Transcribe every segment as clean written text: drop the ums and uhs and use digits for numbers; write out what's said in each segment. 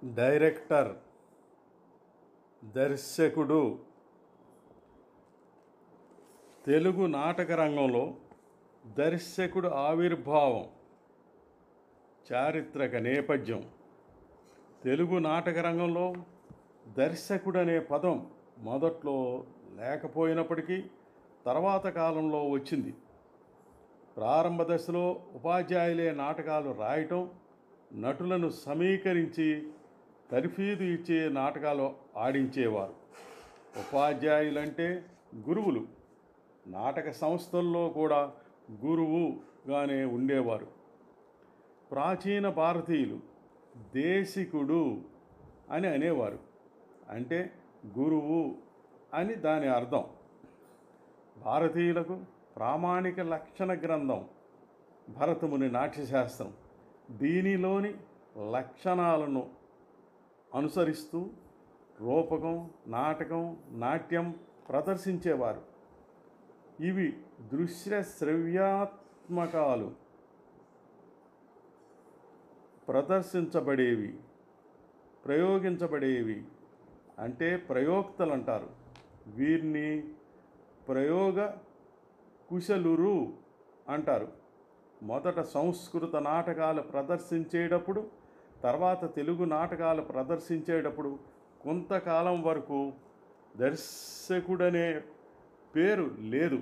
Director, దర్శకుడు. తెలుగు నాటక రంగంలో దర్శకుడు ఆవిర్భావం, చారిత్రక నేపథ్యం. తెలుగు నాటక రంగంలో దర్శకుడు అనే పదం మొదట్లో లేకపోయినప్పటికీ తర్వాత కాలంలో వచ్చింది. ప్రారంభ దశలో ఉపాధ్యాయులే నాటకాలు రాయటం, నటులను సమీకరించి తర్ఫీదు ఇచ్చే నాటకాలు ఆడించేవారు. ఉపాధ్యాయులంటే గురువులు. నాటక సంస్థల్లో కూడా గురువుగానే ఉండేవారు. ప్రాచీన భారతీయులు దేశికుడు అని అనేవారు. అంటే గురువు అని దాని అర్థం. భారతీయులకు ప్రామాణిక లక్షణ గ్రంథం భరతముని నాట్యశాస్త్రం. దీనిలోని లక్షణాలను అనుసరిస్తూ రూపకం, నాటకం, నాట్యం ప్రదర్శించేవారు. ఇవి దృశ్య శ్రవ్యాత్మకాలు ప్రయోగించబడేవి అంటే ప్రయోక్తలు అంటారు. వీరిని ప్రయోగ కుశలురు అంటారు. మొదట సంస్కృత నాటకాలు ప్రదర్శించేటప్పుడు, తర్వాత తెలుగు నాటకాలు ప్రదర్శించేటప్పుడు కొంతకాలం వరకు దర్శకుడనే పేరు లేదు.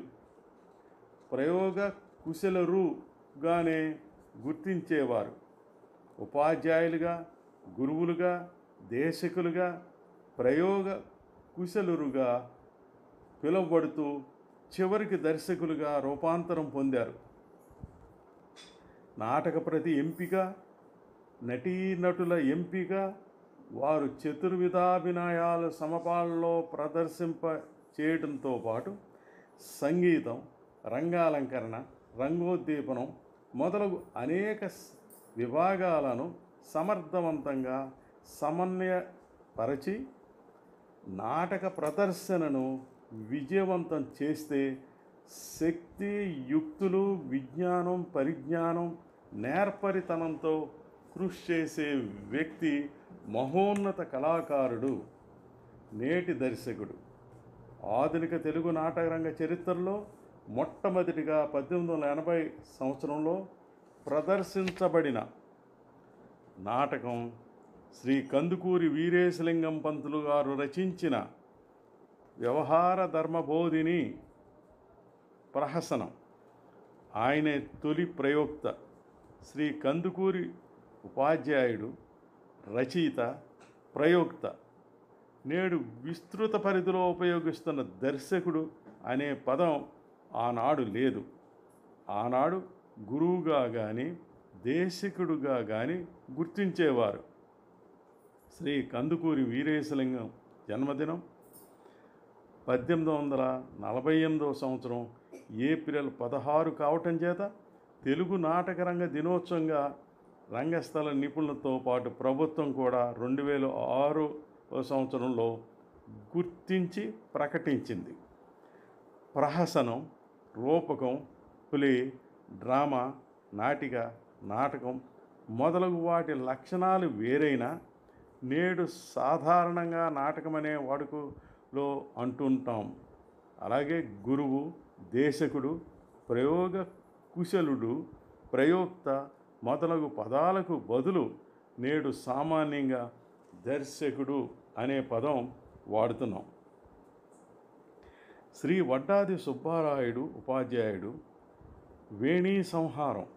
ప్రయోగ కుశలురుగానే గుర్తించేవారు. ఉపాధ్యాయులుగా, గురువులుగా, దేశకులుగా, ప్రయోగ కుశలురుగా పిలువబడుతూ చివరికి దర్శకులుగా రూపాంతరం పొందారు. నాటక ప్రతి ఎంపిక, నటీనటుల ఎంపిక, వారు చతుర్విధాభినయాలు సమపాలలో ప్రదర్శింప చేయడంతో పాటు సంగీతం, రంగాలంకరణ, రంగోద్దీపనం మొదలగు అనేక విభాగాలను సమర్థవంతంగా సమన్వయపరచి నాటక ప్రదర్శనను విజయవంతం చేస్తే శక్తి, యుక్తులు, విజ్ఞానం, పరిజ్ఞానం, నేర్పరితనంతో కృషి చేసే వ్యక్తి మహోన్నత కళాకారుడు, నేటి దర్శకుడు. ఆధునిక తెలుగు నాటకరంగ చరిత్రలో మొట్టమొదటిగా 1880 సంవత్సరంలో ప్రదర్శించబడిన నాటకం శ్రీ కందుకూరి వీరేశలింగం పంతులు గారు రచించిన వ్యవహార ధర్మబోధిని ప్రహసనం. ఆయనే తొలి ప్రయోక్త. శ్రీ కందుకూరి ఉపాధ్యాయుడు, రచయిత, ప్రయోక్త. నేడు విస్తృత పరిధిలో ఉపయోగిస్తున్న దర్శకుడు అనే పదం ఆనాడు లేదు. ఆనాడు గురువుగా కానీ, దేశకుడుగా కానీ గుర్తించేవారు. శ్రీ కందుకూరి వీరేశలింగం జన్మదినం 1848 సంవత్సరం ఏప్రిల్ 16 కావటం చేత తెలుగు నాటకరంగ దినోత్సవంగా రంగస్థల నిపుణులతో పాటు ప్రభుత్వం కూడా 2006 సంవత్సరంలో గుర్తించి ప్రకటించింది. ప్రహసనం, రూపకం, ప్లే, డ్రామా, నాటిక, నాటకం మొదలగు వాటి లక్షణాలు వేరైనా నేడు సాధారణంగా నాటకమనే వాడుకలో అంటుంటాం. అలాగే గురువు, దేశకుడు, ప్రయోగ కుశలుడు, ప్రయోక్త మొదలగు పదాలకు బదులు నేడు సామాన్యంగా దర్శకుడు అనే పదం వాడుతున్నాం. శ్రీ వడ్డాది సుబ్బారాయుడు ఉపాధ్యాయుడు వేణీ సంహారం,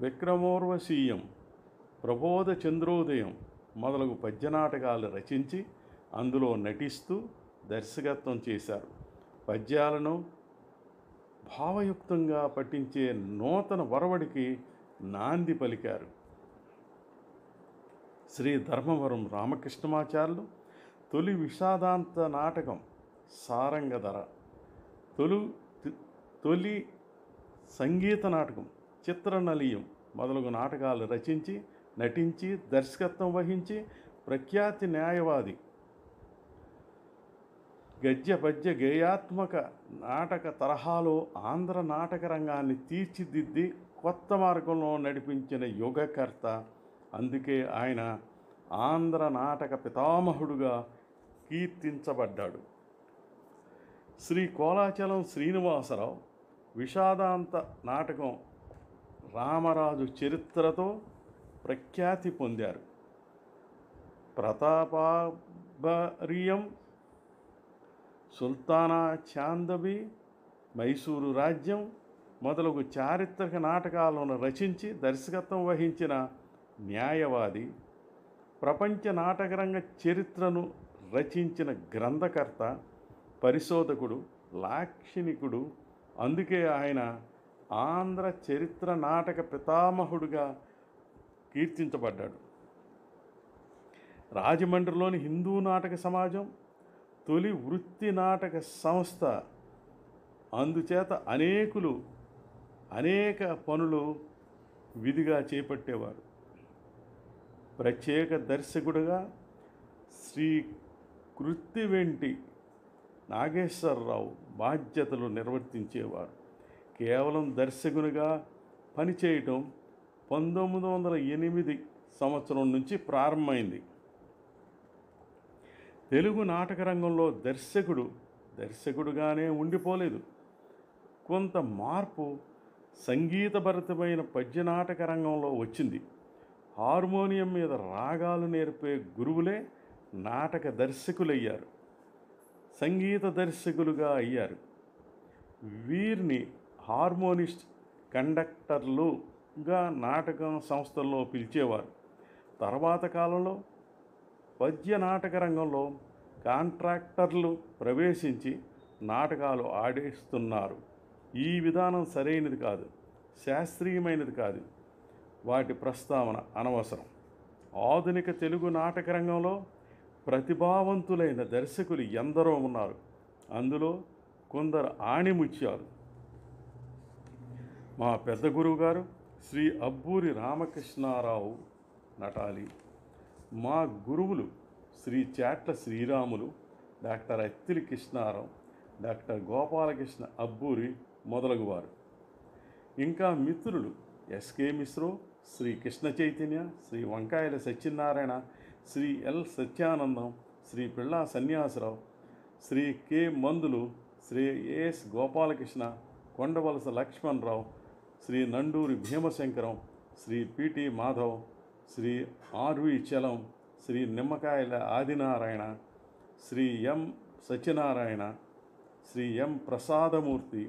విక్రమోర్వశీయం, ప్రబోధ చంద్రోదయం మొదలగు పద్యనాటకాలు రచించి అందులో నటిస్తూ దర్శకత్వం చేశారు. పద్యాలను భావయుక్తంగా పఠించే నూతన వరవడికి నాంది పలికారు. శ్రీ ధర్మవరం రామకృష్ణమాచార్యులు తొలి విషాదాంత నాటకం సారంగధర, తొలి సంగీత నాటకం చిత్రనలీయం మొదలగు నాటకాలు రచించి, నటించి, దర్శకత్వం వహించి ప్రఖ్యాతి న్యాయవాది. గద్య పద్య గేయాత్మక నాటక తరహాలో ఆంధ్ర నాటక రంగాన్ని తీర్చిదిద్ది కొత్త మార్గంలో నడిపించిన యుగకర్త. అందుకే ఆయన ఆంధ్ర నాటక పితామహుడుగా కీర్తించబడ్డాడు. శ్రీ కోలాచలం శ్రీనివాసరావు విషాదాంత నాటకం రామరాజు చరిత్రతో ప్రఖ్యాతి పొందారు. ప్రతాపబరియం, సుల్తానా చాందబి, మైసూరు రాజ్యం మొదలగు చారిత్రక నాటకాలను రచించి దర్శకత్వం వహించిన న్యాయవాది, ప్రపంచ నాటకరంగ చరిత్రను రచించిన గ్రంథకర్త, పరిశోధకుడు, లాక్షణికుడు. అందుకే ఆయన ఆంధ్ర చరిత్ర నాటక పితామహుడుగా కీర్తించబడ్డాడు. రాజమండ్రిలోని హిందూ నాటక సమాజం తొలి వృత్తి నాటక సంస్థ. అందుచేత అనేక పనులు విధిగా చేపట్టేవారు. ప్రత్యేక దర్శకుడుగా శ్రీ కృత్తివెంటి నాగేశ్వరరావు బాధ్యతలు నిర్వర్తించేవారు. కేవలం దర్శకునిగా పనిచేయటం 1908 సంవత్సరం నుంచి ప్రారంభమైంది. తెలుగు నాటక రంగంలో దర్శకుడుగానే ఉండిపోలేదు. కొంత మార్పు సంగీతభరితమైన పద్యనాటక రంగంలో వచ్చింది. హార్మోనియం మీద రాగాలు నేర్పే గురువులే నాటక దర్శకులయ్యారు, సంగీత దర్శకులుగా అయ్యారు. వీరిని హార్మోనిస్ట్, కండక్టర్లుగా నాటక సంస్థల్లో పిలిచేవారు. తర్వాత కాలంలో పద్య నాటక రంగంలో కాంట్రాక్టర్లు ప్రవేశించి నాటకాలు ఆడేస్తున్నారు. ఈ విధానం సరైనది కాదు, శాస్త్రీయమైనది కాదు. వాటి ప్రస్తావన అనవసరం. ఆధునిక తెలుగు నాటక రంగంలో ప్రతిభావంతులైన దర్శకులు ఎందరో ఉన్నారు. అందులో కొందరు ఆణిముత్యాలు. మా పెద్ద గురువు గారు శ్రీ అబ్బూరి రామకృష్ణారావు నటాలి. మా గురువులు శ్రీ చాట్ల శ్రీరాములు, డాక్టర్ అత్తిలి కృష్ణారావు, డాక్టర్ గోపాలకృష్ణ అబ్బూరి మొదలగువారు. ఇంకా మిత్రులు SK Mishro, Shri Krishna Chaitanya, Shri Vankayala Satyanarayana, Shri L Satyanandam, Shri Pilla Sanyasarao, Shri K Mandulu, Shri S Gopalakrishna, Kondavalasa Lakshmanarao, Shri Nanduri Bhimashankaram, Shri PT Madhav, Shri RV Chalam, Shri Nimmakayala Adinarayana, Shri M Satyanarayana, Shri M Prasadamurthy,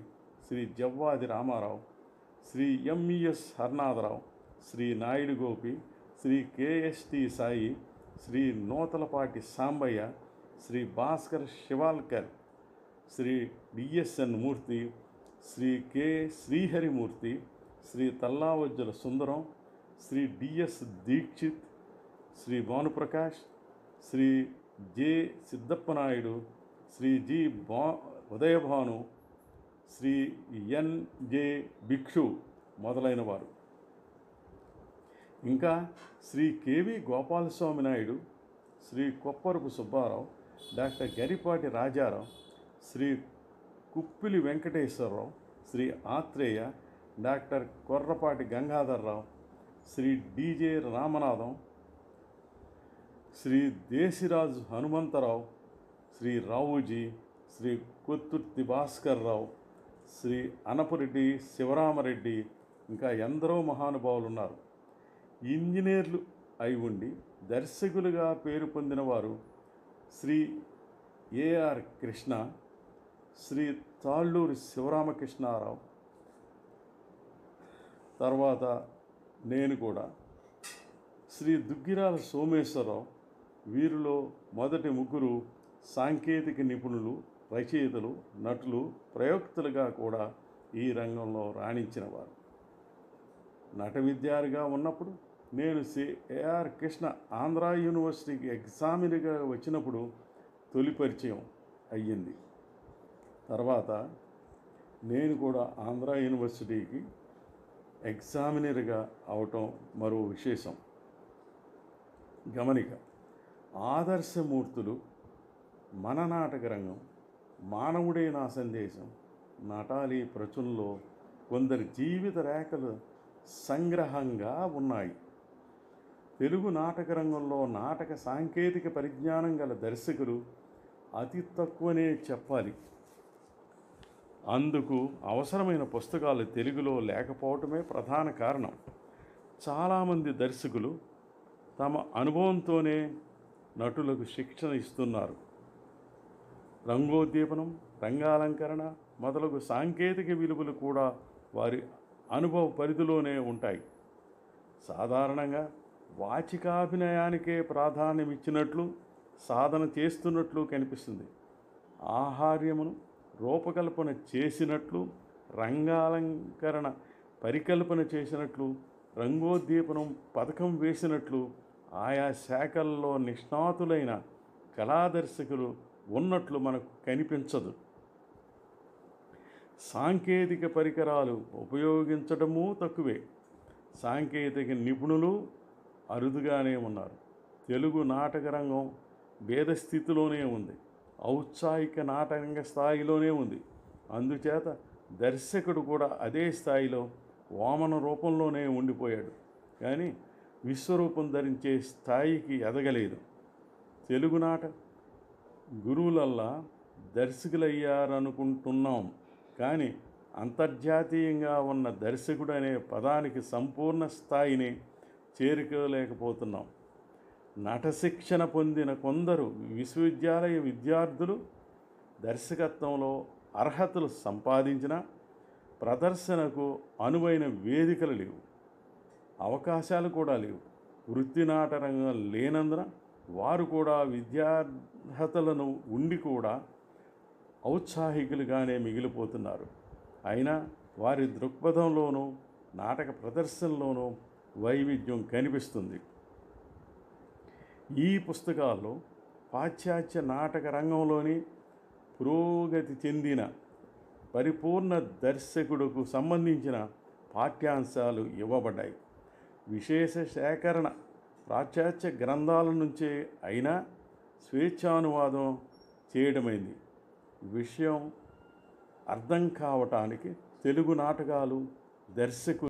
Shri Javvadi Ramarao, Shri MES Harnatharao, Shri Naidu Gopi, Shri KST Sai, Shri Nuthalapati Sambaiah, Shri Bhaskar Shivalkar, Shri DSN Murthy, Shri K Sriharimurthy, Shri Tallavajjhala Sundaram, Shri DS Dikshit, Shri Bhanuprakash, Shri J Siddappanaidu, Shri G Udayabhanu, Shri NJ Bhikshu మొదలైన వారు. ఇంకా Shri KV Gopalaswamy Naidu, Shri Kopparapu Subbarao, doctor Garipati Rajarao, Shri Kuppili Venkateswararao, Shri Athreya, doctor Korrapati Gangadharrao, Shri DJ Ramanatham, Shri Desiraju Hanumantharao, Shri Raoji, Shri Kotturthi Bhaskarrao, Shri Anapureddy Sivaramareddy, ఇంకా ఎందరో మహానుభావులు ఉన్నారు. ఇంజనీర్లు అయి ఉండి దర్శకులుగా పేరు పొందిన వారు శ్రీ ఏఆర్ కృష్ణ, శ్రీ తాళ్ళూరి శివరామకృష్ణారావు, తర్వాత నేను కూడా, శ్రీ దుగ్గిరాల సోమేశ్వరరావు. వీరిలో మొదటి ముగ్గురు సాంకేతిక నిపుణులు, రచయితలు, నటులు, ప్రయోక్తలుగా కూడా ఈ రంగంలో రాణించినవారు. నట విద్యార్థిగా ఉన్నప్పుడు నేను శ్రీ ఏఆర్ కృష్ణ ఆంధ్ర యూనివర్సిటీకి ఎగ్జామినర్గా వచ్చినప్పుడు తొలి పరిచయం అయ్యింది. తర్వాత నేను కూడా ఆంధ్ర యూనివర్సిటీకి ఎగ్జామినర్గా అవటం మరో విశేషం. గమనిక: ఆదర్శమూర్తులు, మన నాటక రంగం, మానవుడే నా సందేశం, నటాలి ప్రచురణలో కొందరి జీవిత రేఖలు సంగ్రహంగా ఉన్నాయి. తెలుగు నాటక రంగంలో నాటక సాంకేతిక పరిజ్ఞానం గల దర్శకులు అతి తక్కువనే చెప్పాలి. అందుకు అవసరమైన పుస్తకాలు తెలుగులో లేకపోవటమే ప్రధాన కారణం. చాలామంది దర్శకులు తమ అనుభవంతోనే నటులకు శిక్షణ ఇస్తున్నారు. రంగోద్దీపనం, రంగాలంకరణ మొదలగు సాంకేతిక విలువలు కూడా వారి అనుభవ పరిధిలోనే ఉంటాయి. సాధారణంగా వాచికాభినయానికే ప్రాధాన్యం ఇచ్చినట్లు సాధన చేస్తున్నట్లు కనిపిస్తుంది. ఆహార్యమును రూపకల్పన చేసినట్లు, రంగాలంకరణ పరికల్పన చేసినట్లు, రంగోద్దీపనం పథకం వేసినట్లు ఆయా శాఖల్లో నిష్ణాతులైన కళాదర్శకులు ఉన్నట్లు మనకు కనిపించదు. సాంకేతిక పరికరాలు ఉపయోగించడమూ తక్కువే. సాంకేతిక నిపుణులు అరుదుగానే ఉన్నారు. తెలుగు నాటక రంగం భేదస్థితిలోనే ఉంది. ఔత్సాహిక నాటక స్థాయిలోనే ఉంది. అందుచేత దర్శకుడు కూడా అదే స్థాయిలో వామన రూపంలోనే ఉండిపోయాడు, కానీ విశ్వరూపం ధరించే స్థాయికి ఎదగలేదు. తెలుగునాట గురువులల్లా దర్శకులయ్యారనుకుంటున్నాం, కానీ అంతర్జాతీయంగా ఉన్న దర్శకుడు అనే పదానికి సంపూర్ణ స్థాయిని చేరుకోలేకపోతున్నాం. నటశిక్షణ పొందిన కొందరు విశ్వవిద్యాలయ విద్యార్థులు దర్శకత్వంలో అర్హతలు సంపాదించిన ప్రదర్శనకు అనువైన వేదికలు లేవు, అవకాశాలు కూడా లేవు. వృత్తి నాటరంగం లేనందున వారు కూడా విద్యార్హతలను ఉండి కూడా ఔత్సాహికులుగానే మిగిలిపోతున్నారు. అయినా వారి దృక్పథంలోనూ నాటక ప్రదర్శనలోనూ వైవిధ్యం కనిపిస్తుంది. ఈ పుస్తకాల్లో పాశ్చాత్య నాటక రంగంలోని పురోగతి చెందిన పరిపూర్ణ దర్శకుడుకు సంబంధించిన పాఠ్యాంశాలు ఇవ్వబడ్డాయి. విశేష సేకరణ పాశ్చాత్య గ్రంథాల నుంచే అయినా స్వేచ్ఛానువాదం చేయడమైంది. విషయం అర్థం కావటానికి తెలుగు నాటకాలు, దర్శకులు